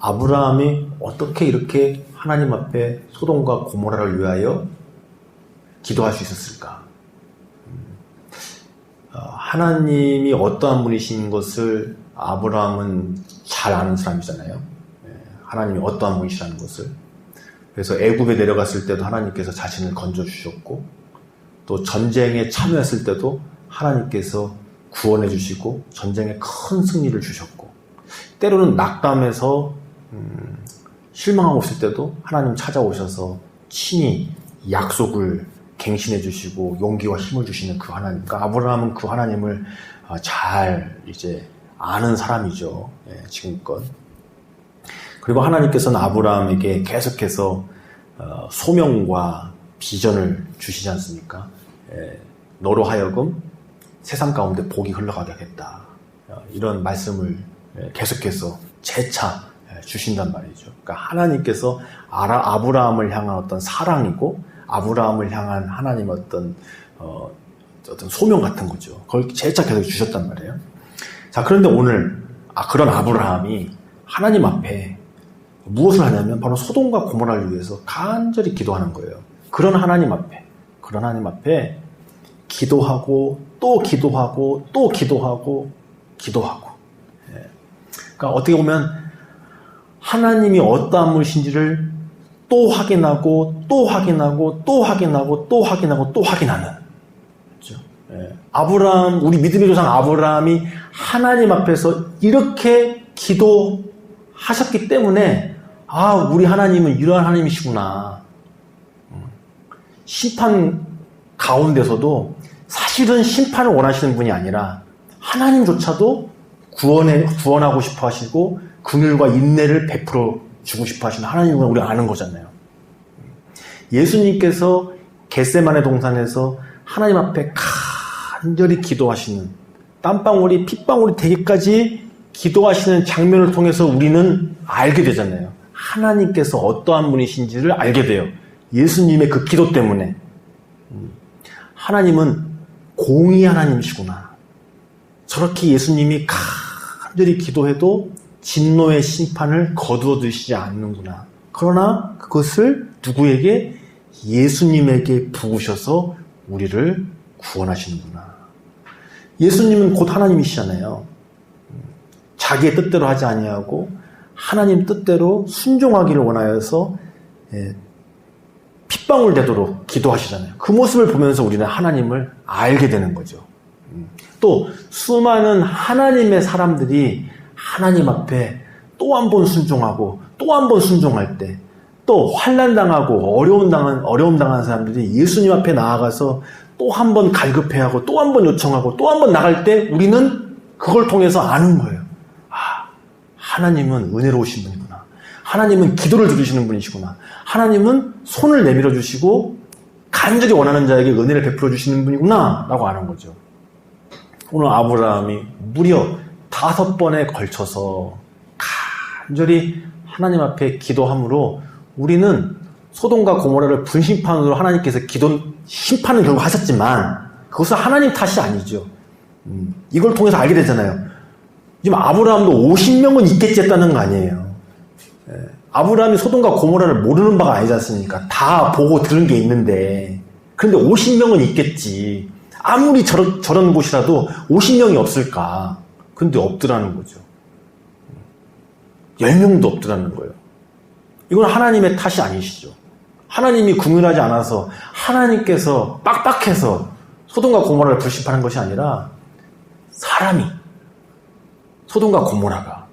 아브라함이 어떻게 이렇게 하나님 앞에 소돔과 고모라를 위하여 기도할 수 있었을까? 하나님이 어떠한 분이신 것을 아브라함은 잘 아는 사람이잖아요. 하나님이 어떠한 분이시라는 것을. 그래서 애굽에 내려갔을 때도 하나님께서 자신을 건져주셨고, 또 전쟁에 참여했을 때도 하나님께서 구원해 주시고 전쟁에 큰 승리를 주셨고, 때로는 낙담해서 실망하고 있을 때도 하나님 찾아오셔서 친히 약속을 갱신해 주시고 용기와 힘을 주시는 그 하나님. 그러니까 아브라함은 그 하나님을 잘 이제 아는 사람이죠. 지금껏. 그리고 하나님께서는 아브라함에게 계속해서 소명과 비전을 주시지 않습니까? 너로 하여금 세상 가운데 복이 흘러가게 하겠다. 이런 말씀을 계속해서 재차 주신단 말이죠. 그러니까 하나님께서 아브라함을 향한 어떤 사랑이고 아브라함을 향한 하나님의 어떤 소명 같은 거죠. 그걸 재차 계속 주셨단 말이에요. 자, 그런데 오늘 그런 아브라함이 하나님 앞에 무엇을 하냐면 바로 소돔과 고모라를 위해서 간절히 기도하는 거예요. 그런 하나님 앞에 기도하고 또 기도하고 또 기도하고 기도하고. 그러니까 어떻게 보면 하나님이 어떠한 분이신지를 또 확인하고 또 확인하고 또 확인하고 또 확인하고 또 확인하는. 그렇죠? 아브라함, 우리 믿음의 조상 아브라함이 하나님 앞에서 이렇게 기도하셨기 때문에 우리 하나님은 이러한 하나님이시구나. 심판 가운데서도 사실은 심판을 원하시는 분이 아니라 하나님조차도 구원하고 싶어 하시고 긍휼과 인내를 베풀어 주고 싶어 하시는 하나님을 우리가 아는 거잖아요. 예수님께서 겟세마네 동산에서 하나님 앞에 간절히 기도하시는, 땀방울이 핏방울이 되기까지 기도하시는 장면을 통해서 우리는 알게 되잖아요. 하나님께서 어떠한 분이신지를 알게 돼요. 예수님의 그 기도 때문에. 하나님은 공의 하나님이시구나. 저렇게 예수님이 간절히 기도해도 진노의 심판을 거두어 두시지 않는구나. 그러나 그것을 누구에게? 예수님에게 부으셔서 우리를 구원하시는구나. 예수님은 곧 하나님이시잖아요. 자기의 뜻대로 하지 아니하고 하나님 뜻대로 순종하기를 원하여서 핏방울 되도록 기도하시잖아요. 그 모습을 보면서 우리는 하나님을 알게 되는 거죠. 또 수많은 하나님의 사람들이 하나님 앞에 또 한 번 순종하고 또 한 번 순종할 때, 또 환난당하고 어려움 당한 사람들이 예수님 앞에 나아가서 또 한 번 갈급해하고 또 한 번 요청하고 또 한 번 나갈 때 우리는 그걸 통해서 아는 거예요. 하나님은 은혜로우신 분이구나. 하나님은 기도를 들으시는 분이시구나. 하나님은 손을 내밀어 주시고 간절히 원하는 자에게 은혜를 베풀어 주시는 분이구나 라고 아는 거죠. 오늘 아브라함이 무려 5번에 걸쳐서 간절히 하나님 앞에 기도함으로 우리는 소돔과 고모라를 분심판으로 하나님께서 심판을 결국 하셨지만 그것은 하나님 탓이 아니죠. 이걸 통해서 알게 되잖아요. 지금 아브라함도 50명은 있겠지 했다는 거 아니에요. 아브라함이 소돔과 고모라를 모르는 바가 아니지 않습니까? 다 보고 들은 게 있는데, 그런데 50명은 있겠지. 아무리 저런 곳이라도 50명이 없을까? 근데 없더라는 거죠. 10명도 없더라는 거예요. 이건 하나님의 탓이 아니시죠. 하나님이 긍휼하지 않아서 하나님께서 빡빡해서 소돔과 고모라를 불심판한 것이 아니라 사람이, 소돔과 고모라가,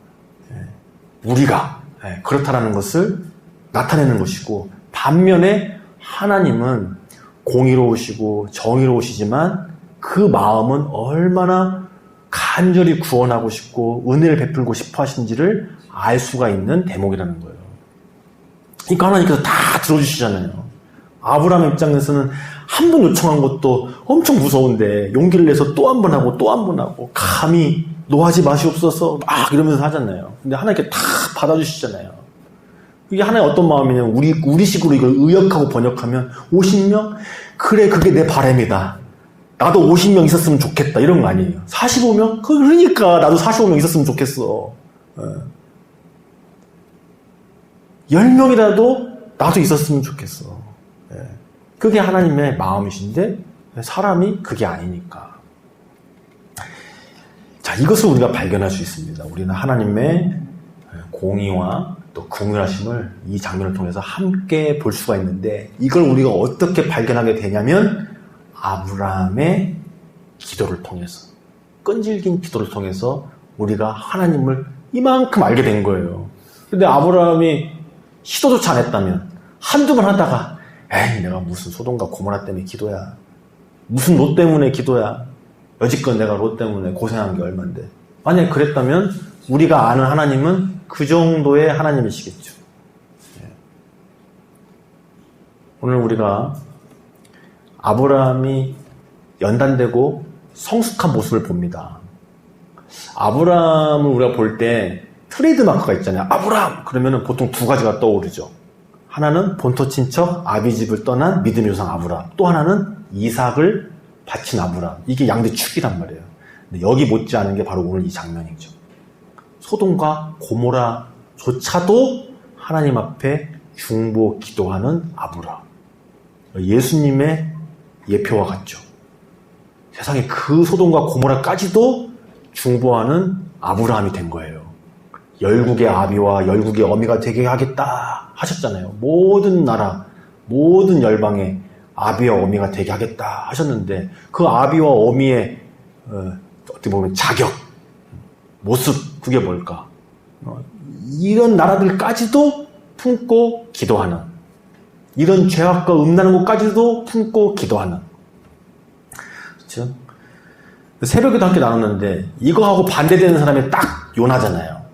우리가 그렇다라는 것을 나타내는 것이고, 반면에 하나님은 공의로우시고 정의로우시지만 그 마음은 얼마나 간절히 구원하고 싶고 은혜를 베풀고 싶어 하신지를 알 수가 있는 대목이라는 거예요. 그러니까 하나님께서 다 들어주시잖아요. 아브라함 입장에서는 한 번 요청한 것도 엄청 무서운데 용기를 내서 또 한 번 하고 또 한 번 하고 감히 노하지 마시옵소서 막 이러면서 하잖아요. 근데 하나님께 다 받아주시잖아요. 이게 하나의 어떤 마음이냐면 우리식으로 이걸 의역하고 번역하면 50명? 그래, 그게 내 바람이다. 나도 50명 있었으면 좋겠다. 이런 거 아니에요. 45명? 그러니까 나도 45명 있었으면 좋겠어. 10명이라도 나도 있었으면 좋겠어. 그게 하나님의 마음이신데 사람이 그게 아니니까. 자, 이것을 우리가 발견할 수 있습니다. 우리는 하나님의 공의와 또 긍휼하심을 이 장면을 통해서 함께 볼 수가 있는데, 이걸 우리가 어떻게 발견하게 되냐면 아브라함의 기도를 통해서, 끈질긴 기도를 통해서 우리가 하나님을 이만큼 알게 된 거예요. 근데 아브라함이 시도조차 안 했다면, 한두 번 하다가 에이, 내가 무슨 소돔과 고모라 때문에 기도야, 무슨 롯 때문에 기도야, 여지껏 내가 롯 때문에 고생한 게 얼만데, 만약에 그랬다면 우리가 아는 하나님은 그 정도의 하나님이시겠죠. 오늘 우리가 아브라함이 연단되고 성숙한 모습을 봅니다. 아브라함을 우리가 볼 때 트레이드마크가 있잖아요. 아브라함! 그러면 보통 두 가지가 떠오르죠. 하나는 본토 친척 아비집을 떠난 믿음의 조상 아브라함, 또 하나는 이삭을 바친 아브라함. 이게 양대 축이란 말이에요. 근데 여기 못지않은 게 바로 오늘 이 장면이죠. 소돔과 고모라조차도 하나님 앞에 중보 기도하는 아브라함. 예수님의 예표와 같죠. 세상에 그 소돔과 고모라까지도 중보하는 아브라함이 된 거예요. 열국의 아비와 열국의 어미가 되게 하겠다 하셨잖아요. 모든 나라, 모든 열방의 아비와 어미가 되게 하겠다 하셨는데, 그 아비와 어미의 어떻게 보면 자격, 모습, 그게 뭘까? 이런 나라들까지도 품고 기도하는, 이런 죄악과 음란한 것까지도 품고 기도하는. 그렇죠? 새벽에도 함께 나눴는데 이거하고 반대되는 사람이 딱 요나잖아요.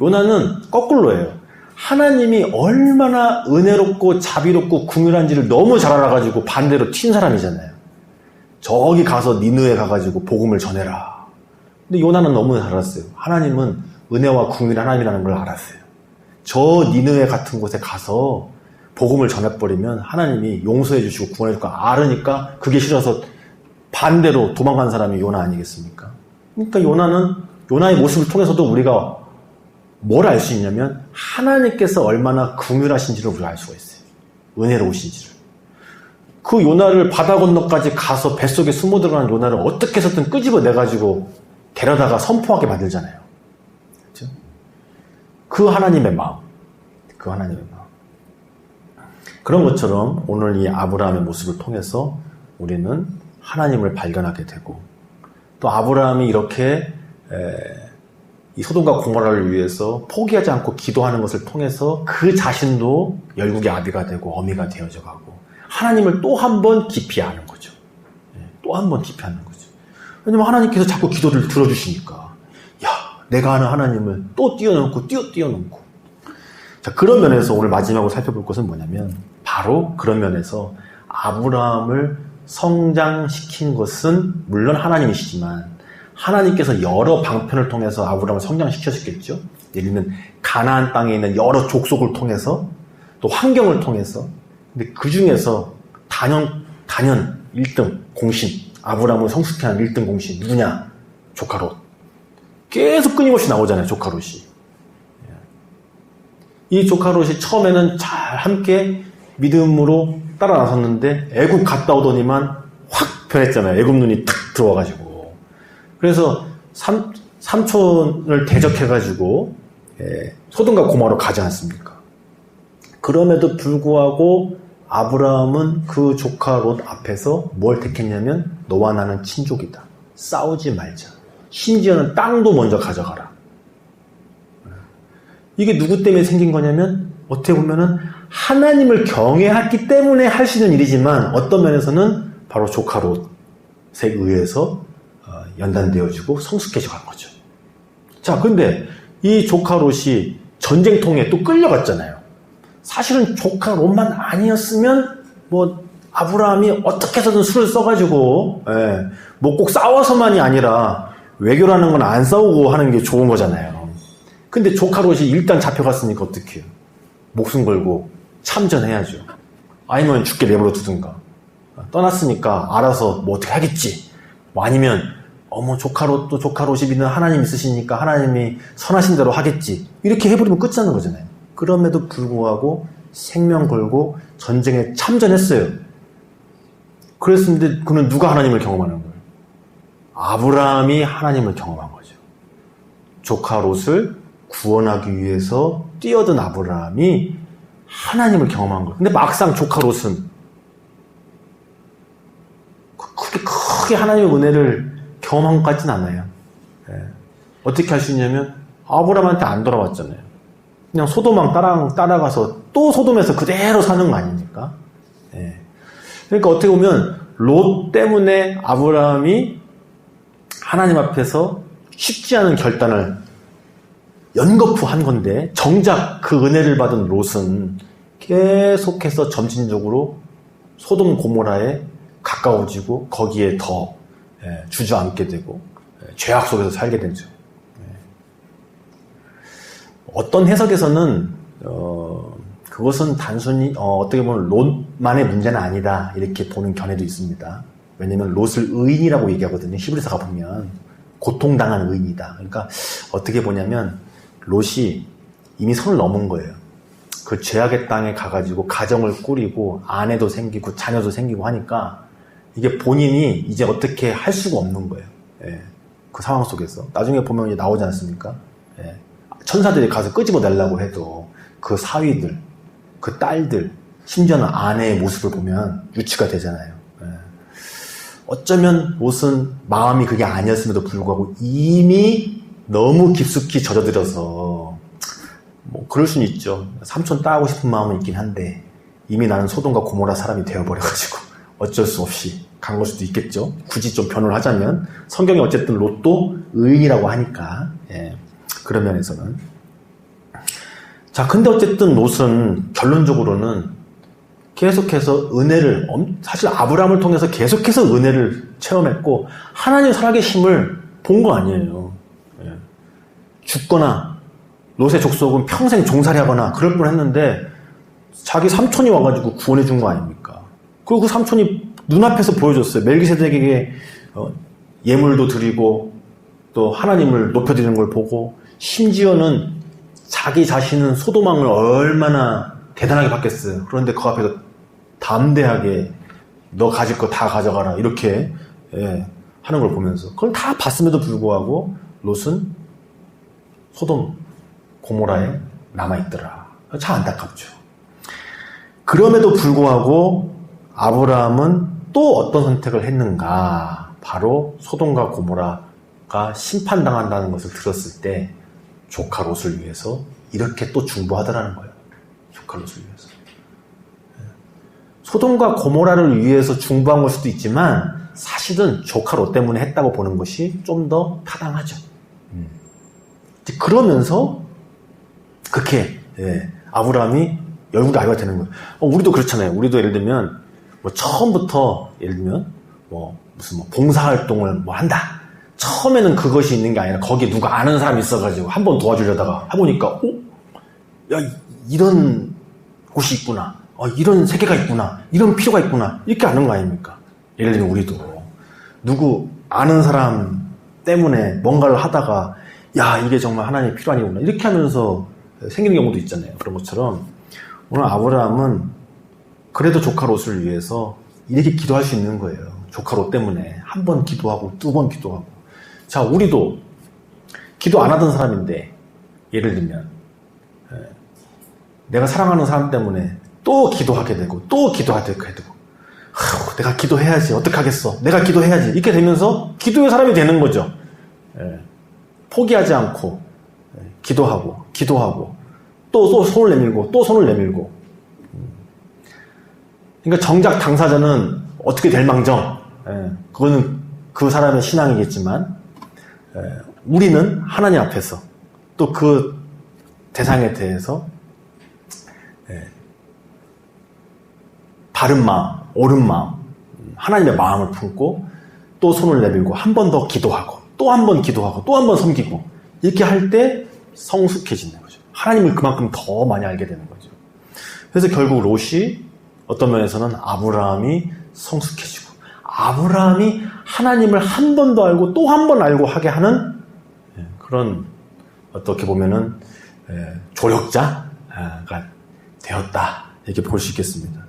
요나는 거꾸로예요. 하나님이 얼마나 은혜롭고 자비롭고 긍휼한지를 너무 잘 알아가지고 반대로 튄 사람이잖아요. 저기 가서 니느웨 가가지고 복음을 전해라. 근데 요나는 너무 잘 알았어요. 하나님은 은혜와 긍휼의 하나님이라는 걸 알았어요. 저 니느웨 같은 곳에 가서 복음을 전해버리면 하나님이 용서해 주시고 구원해 줄 거 알으니까 그게 싫어서 반대로 도망간 사람이 요나 아니겠습니까? 그러니까 요나의 모습을 통해서도 우리가 뭘 알 수 있냐면 하나님께서 얼마나 긍휼하신지를 우리가 알 수가 있어요. 은혜로우신지를. 그 요나를 바다 건너까지 가서 뱃속에 숨어 들어간 요나를 어떻게 해서든 끄집어내가지고 데려다가 선포하게 만들잖아요. 그렇죠? 그 하나님의 마음. 그 하나님의 마음. 그런 것처럼 오늘 이 아브라함의 모습을 통해서 우리는 하나님을 발견하게 되고, 또 아브라함이 이렇게 이 소돔과 고모라를 위해서 포기하지 않고 기도하는 것을 통해서 그 자신도 열국의 아비가 되고 어미가 되어져 가고 하나님을 또 한 번 깊이 아는 거죠. 또 한 번 깊이 아는 거죠. 왜냐면 하나님께서 자꾸 기도를 들어주시니까, 야, 내가 아는 하나님을 또 뛰어넘고 뛰어넘고. 자, 그런 면에서 오늘 마지막으로 살펴볼 것은 뭐냐면 바로 그런 면에서 아브라함을 성장시킨 것은 물론 하나님이시지만 하나님께서 여러 방편을 통해서 아브라함을 성장시켰겠죠. 예를 들면 가나안 땅에 있는 여러 족속을 통해서, 또 환경을 통해서. 근데 그 중에서 단연 1등 공신, 아브라함을 성숙케 한 1등 공신 누구냐? 조카 롯. 계속 끊임없이 나오잖아요, 조카 롯이. 이 조카 롯이 처음에는 잘 함께 믿음으로 따라 나섰는데 애굽 갔다 오더니만 확 변했잖아요. 애굽 눈이 탁 들어와가지고. 그래서 삼촌을 대적해가지고 소돔과 고모라로 가지 않습니까? 그럼에도 불구하고 아브라함은 그 조카 롯 앞에서 뭘 택했냐면 너와 나는 친족이다. 싸우지 말자. 심지어는 땅도 먼저 가져가라. 이게 누구 때문에 생긴 거냐면 어떻게 보면은 하나님을 경외했기 때문에 할 수 있는 일이지만 어떤 면에서는 바로 조카 롯에 의해서 연단되어지고 성숙해져 간 거죠. 자, 근데 이 조카 롯이 전쟁통에 또 끌려갔잖아요. 사실은 조카 롯만 아니었으면 뭐 아브라함이 어떻게 해서든 수를 써가지고 뭐 꼭 싸워서만이 아니라 외교라는 건 안 싸우고 하는 게 좋은 거잖아요. 근데 조카 롯이 일단 잡혀갔으니까 어떻게 해요? 목숨 걸고 참전해야죠. 아니면 죽게 내버려 두든가. 떠났으니까 알아서 뭐 어떻게 하겠지. 뭐 아니면 조카 롯이 믿는 하나님 있으시니까 하나님이 선하신 대로 하겠지. 이렇게 해버리면 끝나는 거잖아요. 그럼에도 불구하고 생명 걸고 전쟁에 참전했어요. 그랬는데 그는 누가 하나님을 경험하는 거예요? 아브라함이 하나님을 경험한 거죠. 조카 롯을 구원하기 위해서 뛰어든 아브라함이 하나님을 경험한 거예요. 근데 막상 조카 롯은 크게 하나님의 은혜를 경험한 것 같진 않아요. 어떻게 할 수 있냐면 아브라함한테 안 돌아왔잖아요. 그냥 소돔왕 따라가서 또 소돔에서 그대로 사는 거 아닙니까? 그러니까 어떻게 보면 롯 때문에 아브라함이 하나님 앞에서 쉽지 않은 결단을 연거푸 한 건데, 정작 그 은혜를 받은 롯은 계속해서 점진적으로 소돔 고모라에 가까워지고 거기에 더 주저앉게 되고 죄악 속에서 살게 되죠. 어떤 해석에서는 그것은 단순히 어떻게 보면 롯만의 문제는 아니다 이렇게 보는 견해도 있습니다. 왜냐하면 롯을 의인이라고 얘기하거든요. 히브리서가 보면 고통당한 의인이다. 그러니까 어떻게 보냐면 롯이 이미 선을 넘은 거예요. 그 죄악의 땅에 가가지고 가정을 꾸리고 아내도 생기고 자녀도 생기고 하니까 이게 본인이 이제 어떻게 할 수가 없는 거예요. 그 상황 속에서 나중에 보면 이제 나오지 않습니까? 천사들이 가서 끄집어내려고 해도 그 사위들, 그 딸들, 심지어는 아내의 모습을 보면 유치가 되잖아요. 어쩌면 롯은 마음이 그게 아니었음에도 불구하고 이미 너무 깊숙이 젖어들어서 뭐 그럴 수는 있죠. 삼촌 따하고 싶은 마음은 있긴 한데 이미 나는 소돔과 고모라 사람이 되어버려가지고 어쩔 수 없이 간 걸 수도 있겠죠. 굳이 좀 변호를 하자면 성경이 어쨌든 롯도 의인이라고 하니까 그런 면에서는. 자, 근데 어쨌든 롯은 결론적으로는 계속해서 은혜를, 사실 아브라함을 통해서 계속해서 은혜를 체험했고 하나님 살아계심을 본 거 아니에요. 죽거나 롯의 족속은 평생 종살이 하거나 그럴 뻔했는데 자기 삼촌이 와가지고 구원해 준 거 아닙니까? 그리고 그 삼촌이 눈앞에서 보여줬어요. 멜기세덱에게 예물도 드리고 또 하나님을 높여드리는 걸 보고, 심지어는 자기 자신은 소돔왕을 얼마나 대단하게 받겠어요. 그런데 그 앞에서 담대하게 너 가질 거 다 가져가라 이렇게 하는 걸 보면서, 그걸 다 봤음에도 불구하고 롯은 소돔 고모라에 남아있더라. 참 안타깝죠. 그럼에도 불구하고 아브라함은 또 어떤 선택을 했는가? 바로 소돔과 고모라가 심판당한다는 것을 들었을 때 조카 롯을 위해서 이렇게 또 중보하더라는 거예요. 조카 롯을 위해서. 소돔과 고모라를 위해서 중보한 걸 수도 있지만 사실은 조카 롯 때문에 했다고 보는 것이 좀 더 타당하죠. 그러면서 그렇게 아브라함이 열국의 아이가 되는 거예요. 우리도 그렇잖아요. 우리도 예를 들면 뭐 처음부터 예를 들면 무슨 봉사활동을 한다. 처음에는 그것이 있는 게 아니라 거기에 누가 아는 사람이 있어가지고 한번 도와주려다가 해보니까 야, 이런 곳이 있구나. 이런 세계가 있구나. 이런 필요가 있구나. 이렇게 아는 거 아닙니까? 예를 들면 우리도 누구 아는 사람 때문에 뭔가를 하다가 야, 이게 정말 하나님의 필요하니구나. 이렇게 하면서 생기는 경우도 있잖아요. 그런 것처럼 오늘 아브라함은 그래도 조카 롯을 위해서 이렇게 기도할 수 있는 거예요. 조카 롯 때문에 한 번 기도하고 두 번 기도하고. 자, 우리도 기도 안 하던 사람인데 예를 들면 내가 사랑하는 사람 때문에 또 기도하게 되고 또 기도하게 되고 내가 기도해야지. 어떡하겠어. 내가 기도해야지. 이렇게 되면서 기도의 사람이 되는 거죠. 포기하지 않고 기도하고 또 손을 내밀고 또 손을 내밀고. 그러니까 정작 당사자는 어떻게 될 망정, 그거는 그 사람의 신앙이겠지만 우리는 하나님 앞에서 또 그 대상에 대해서 바른 마음, 옳은 마음, 하나님의 마음을 품고 또 손을 내밀고 한 번 더 기도하고 또 한 번 기도하고 또 한 번 섬기고 이렇게 할 때 성숙해지는 거죠. 하나님을 그만큼 더 많이 알게 되는 거죠. 그래서 결국 롯이 어떤 면에서는 아브라함이 성숙해지고 아브라함이 하나님을 한 번 더 알고 또 한 번 알고 하게 하는 그런 어떻게 보면은 조력자, 되었다. 이렇게 볼 수 있겠습니다.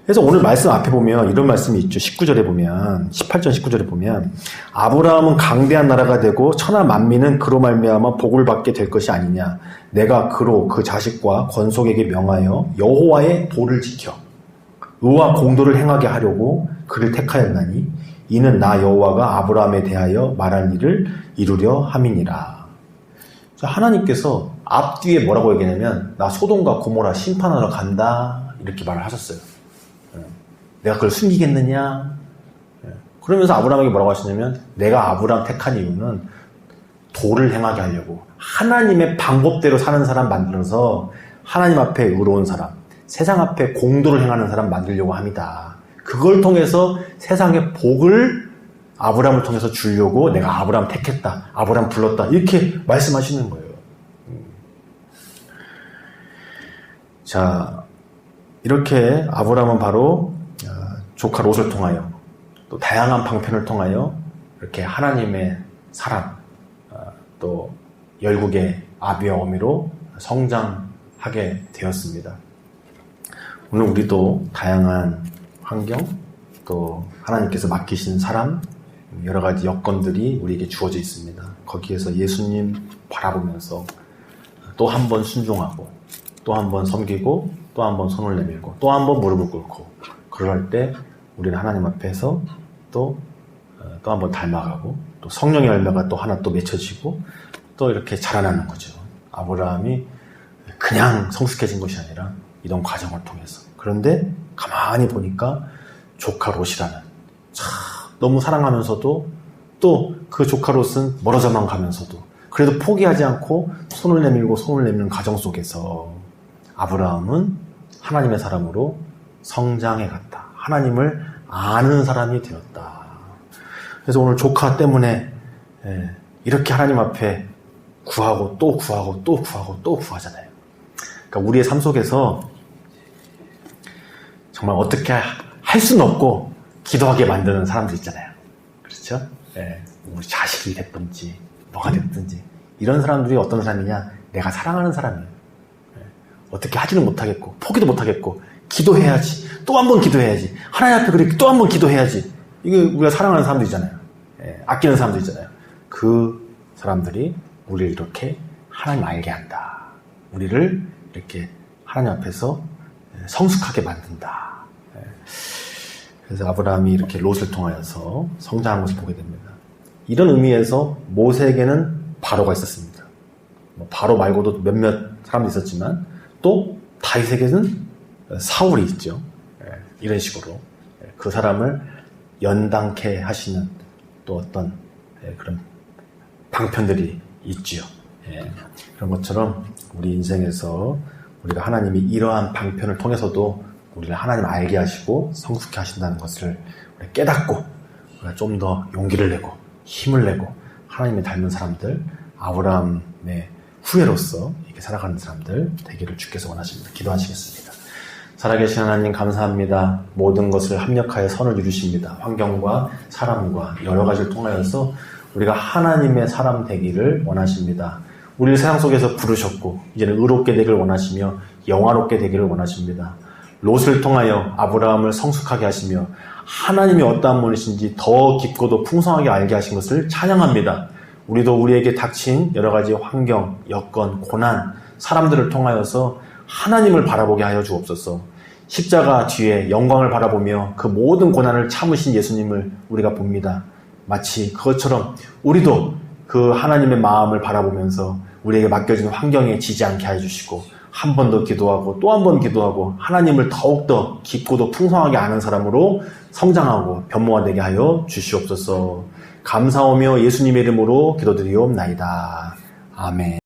그래서 오늘 말씀 앞에 보면 이런 말씀이 있죠. 19절에 보면 18절 19절에 보면 아브라함은 강대한 나라가 되고 천하 만민은 그로 말미암아 복을 받게 될 것이 아니냐. 내가 그로 그 자식과 권속에게 명하여 여호와의 도를 지켜 의와 공도를 행하게 하려고 그를 택하였나니 이는 나 여호와가 아브라함에 대하여 말한 일을 이루려 함이니라. 하나님께서 앞뒤에 뭐라고 얘기하냐면 나 소돔과 고모라 심판하러 간다 이렇게 말을 하셨어요. 내가 그걸 숨기겠느냐? 그러면서 아브라함에게 뭐라고 하시냐면 내가 아브라함 택한 이유는 도를 행하게 하려고 하나님의 방법대로 사는 사람 만들어서 하나님 앞에 의로운 사람, 세상 앞에 공도를 행하는 사람 만들려고 합니다. 그걸 통해서 세상의 복을 아브라함을 통해서 주려고 내가 아브라함 택했다, 아브라함 불렀다 이렇게 말씀하시는 거예요. 자, 이렇게 아브라함은 바로 조카 롯을 통하여 또 다양한 방편을 통하여 이렇게 하나님의 사람 또 열국의 아비와 어미로 성장하게 되었습니다. 오늘 우리도 다양한 환경 또 하나님께서 맡기신 사람 여러 가지 여건들이 우리에게 주어져 있습니다. 거기에서 예수님 바라보면서 또 한 번 순종하고 또 한 번 섬기고 또 한 번 손을 내밀고 또 한 번 무릎을 꿇고 그럴 때 우리는 하나님 앞에서 또 한 번 닮아가고 또 성령의 열매가 또 하나 또 맺혀지고 또 이렇게 자라나는 거죠. 아브라함이 그냥 성숙해진 것이 아니라 이런 과정을 통해서. 그런데 가만히 보니까 조카 롯이라는 참 너무 사랑하면서도 또 그 조카 롯은 멀어져만 가면서도 그래도 포기하지 않고 손을 내밀는 과정 속에서 아브라함은 하나님의 사람으로 성장해 갔다. 하나님을 아는 사람이 되었다. 그래서 오늘 조카 때문에 이렇게 하나님 앞에 구하고 또 구하고 또 구하고 또 구하잖아요. 그러니까 우리의 삶 속에서 정말 어떻게 할 수는 없고 기도하게 만드는 사람들 있잖아요. 그렇죠? 우리 자식이 됐든지 뭐가 됐든지 이런 사람들이 어떤 사람이냐? 내가 사랑하는 사람이에요. 어떻게 하지는 못하겠고 포기도 못하겠고 기도해야지. 또 한 번 기도해야지. 하나님 앞에 그렇게 또 한 번 기도해야지. 이게 우리가 사랑하는 사람들이잖아요. 아끼는 사람들이잖아요. 그 사람들이 우리를 이렇게 하나님 알게 한다. 우리를 이렇게 하나님 앞에서 성숙하게 만든다. 그래서 아브라함이 이렇게 롯을 통하여서 성장한 것을 보게 됩니다. 이런 의미에서 모세에게는 바로가 있었습니다. 바로 말고도 몇몇 사람도 있었지만 또 다윗에게는 사울이 있죠. 이런 식으로 그 사람을 연단케 하시는 또 어떤 그런 방편들이 있지요. 그런 것처럼 우리 인생에서 우리가 하나님이 이러한 방편을 통해서도 우리를 하나님 알게 하시고 성숙케 하신다는 것을 깨닫고 우리가 좀 더 용기를 내고 힘을 내고 하나님의 닮은 사람들, 아브라함의 후예로서 이렇게 살아가는 사람들 되기를 주께서 원하십니다. 기도하시겠습니다. 살아계신 하나님 감사합니다. 모든 것을 합력하여 선을 이루십니다. 환경과 사람과 여러 가지를 통하여서 우리가 하나님의 사람 되기를 원하십니다. 우리를 세상 속에서 부르셨고 이제는 의롭게 되기를 원하시며 영화롭게 되기를 원하십니다. 롯을 통하여 아브라함을 성숙하게 하시며 하나님이 어떠한 분이신지 더 깊고도 풍성하게 알게 하신 것을 찬양합니다. 우리도 우리에게 닥친 여러 가지 환경, 여건, 고난, 사람들을 통하여서 하나님을 바라보게 하여 주옵소서. 십자가 뒤에 영광을 바라보며 그 모든 고난을 참으신 예수님을 우리가 봅니다. 마치 그것처럼 우리도 그 하나님의 마음을 바라보면서 우리에게 맡겨진 환경에 지지 않게 해주시고 한 번 더 기도하고 또 한 번 기도하고 하나님을 더욱더 깊고도 풍성하게 아는 사람으로 성장하고 변모가 되게 하여 주시옵소서. 감사하며 예수님의 이름으로 기도드리옵나이다. 아멘.